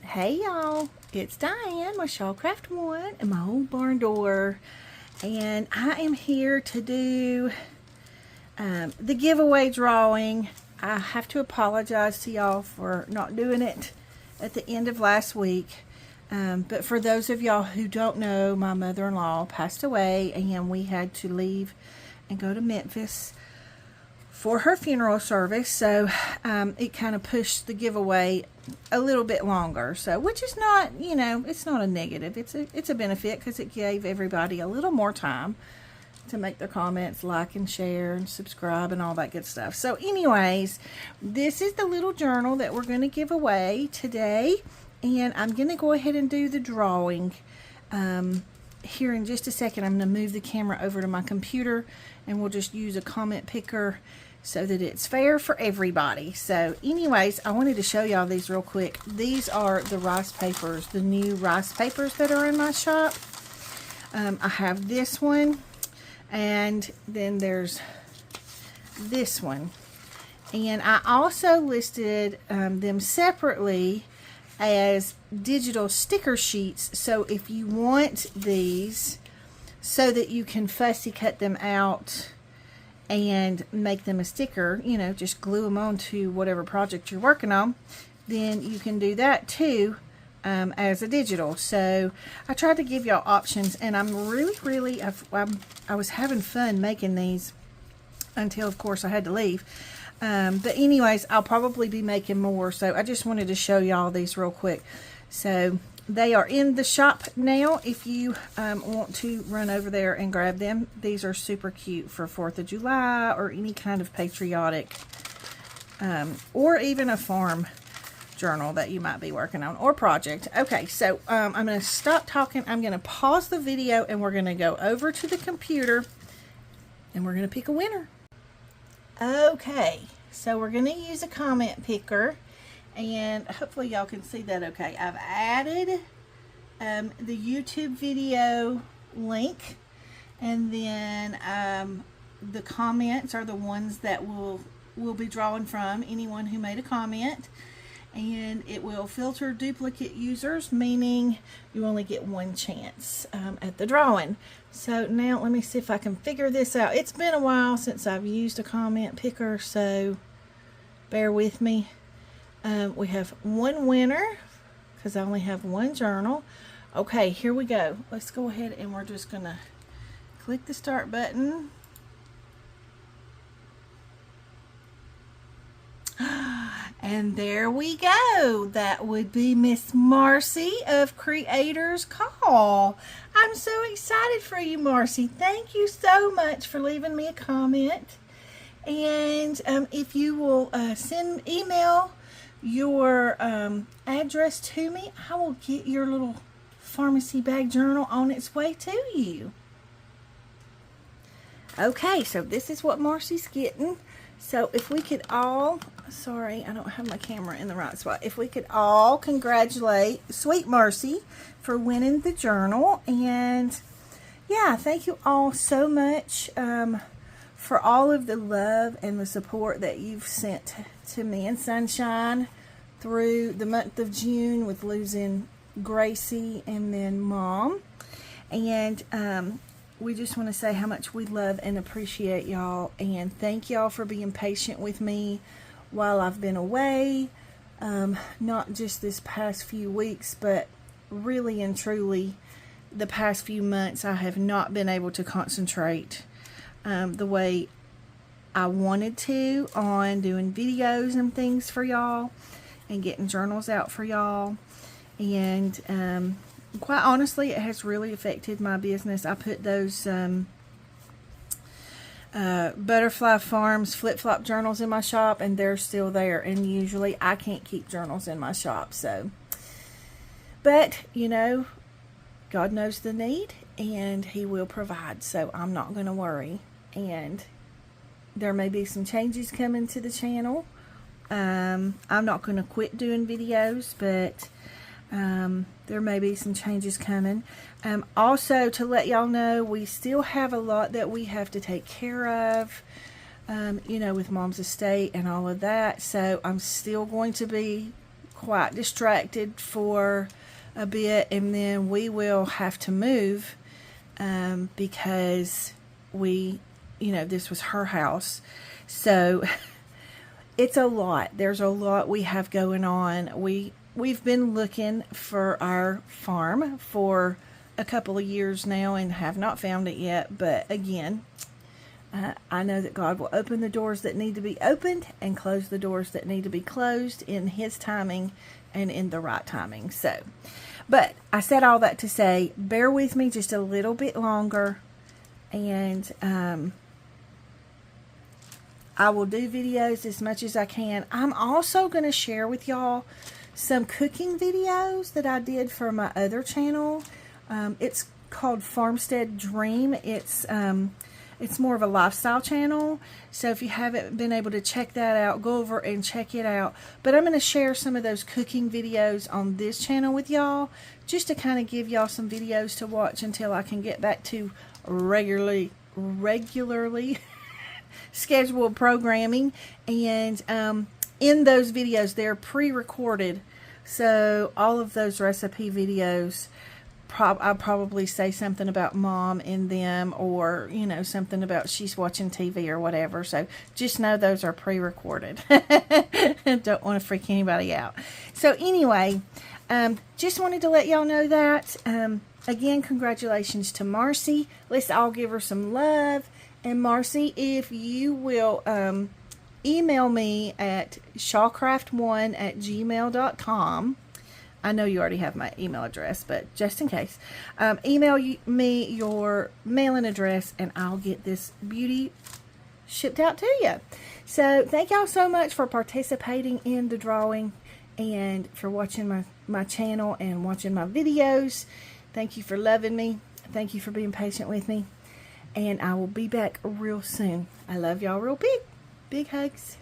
Hey y'all, it's Diane with Shawcraft One and my old barn door, and I am here to do the giveaway drawing. I have to apologize to y'all for not doing it at the end of last week, but for those of y'all who don't know, my mother-in-law passed away and we had to leave and go to Memphis for her funeral service, so it kind of pushed the giveaway a little bit longer. So, which is not, it's not a negative. It's a benefit because it gave everybody a little more time to make their comments, like and share and subscribe and all that good stuff. So, anyways, this is the little journal that we're going to give away today, and I'm going to go ahead and do the drawing. Here in just a second, I'm going to move the camera over to my computer, and we'll just use a comment picker so that it's fair for everybody. So anyways, I wanted to show y'all these real quick. These are the rice papers, the new rice papers that are in my shop. I have this one, and then there's this one. And I also listed them separately as digital sticker sheets. So if you want these so that you can fussy cut them out and make them a sticker, just glue them onto whatever project you're working on, then you can do that too as a digital. So I tried to give y'all options, and I'm really, I was having fun making these until, of course, I had to leave. But anyways, I'll probably be making more, so I just wanted to show y'all these real quick. So they are in the shop now if you want to run over there and grab them. These are super cute for 4th of July or any kind of patriotic or even a farm journal that you might be working on or project. Okay, so I'm going to stop talking. I'm going to pause the video, and we're going to go over to the computer and we're going to pick a winner. Okay, so we're going to use a comment picker, and hopefully y'all can see that okay. I've added the YouTube video link, and then the comments are the ones that we'll be drawing from, anyone who made a comment, and it will filter duplicate users, meaning you only get one chance at the drawing. So now let me see if I can figure this out. It's been a while since I've used a comment picker, so bear with me. We have one winner because I only have one journal. Okay, here we go. Let's go ahead and we're just gonna click the start button. And there we go. That would be Miss Marci of Creators Call. I'm so excited for you, Marci. Thank you so much for leaving me a comment. And if you will email your address to me, I will get your little pharmacy bag journal on its way to you. Okay, so this is what Marci's getting. So if we could all, sorry, I don't have my camera in the right spot. If we could all congratulate Sweet Marci for winning the journal. And yeah, thank you all so much for all of the love and the support that you've sent to me and Sunshine through the month of June with losing Gracie and then Mom. And we just want to say how much we love and appreciate y'all, and thank y'all for being patient with me while I've been away, not just this past few weeks, but really and truly the past few months. I have not been able to concentrate the way I wanted to on doing videos and things for y'all and getting journals out for y'all, and quite honestly, it has really affected my business. I put those Butterfly Farms flip-flop journals in my shop, and they're still there, and usually I can't keep journals in my shop. So, but God knows the need, and He will provide, so I'm not going to worry. And there may be some changes coming to the channel. I'm not going to quit doing videos, but there may be some changes coming. Also, to let y'all know, we still have a lot that we have to take care of, with Mom's estate and all of that. So I'm still going to be quite distracted for a bit, and then we will have to move because this was her house. So it's a lot. There's a lot we have going on. We've been looking for our farm for a couple of years now and have not found it yet. But again, I know that God will open the doors that need to be opened and close the doors that need to be closed in His timing and in the right timing. So, but I said all that to say, bear with me just a little bit longer, and I will do videos as much as I can. I'm also going to share with y'all some cooking videos that I did for my other channel. It's called Farmstead Dream. It's more of a lifestyle channel. So if you haven't been able to check that out, go over and check it out. But I'm going to share some of those cooking videos on this channel with y'all, just to kind of give y'all some videos to watch until I can get back to regularly scheduled programming. And in those videos, they're pre-recorded, so all of those recipe videos, I'll probably say something about Mom in them, or something about she's watching TV or whatever. So just know those are pre-recorded. Don't want to freak anybody out. So anyway, just wanted to let y'all know that. Again, congratulations to Marci. Let's all give her some love. And Marci, if you will email me at shawcraft1@gmail.com. I know you already have my email address, but just in case, email me your mailing address and I'll get this beauty shipped out to you. So thank y'all so much for participating in the drawing and for watching my channel and watching my videos. Thank you for loving me. Thank you for being patient with me. And I will be back real soon. I love y'all real big. Big hugs.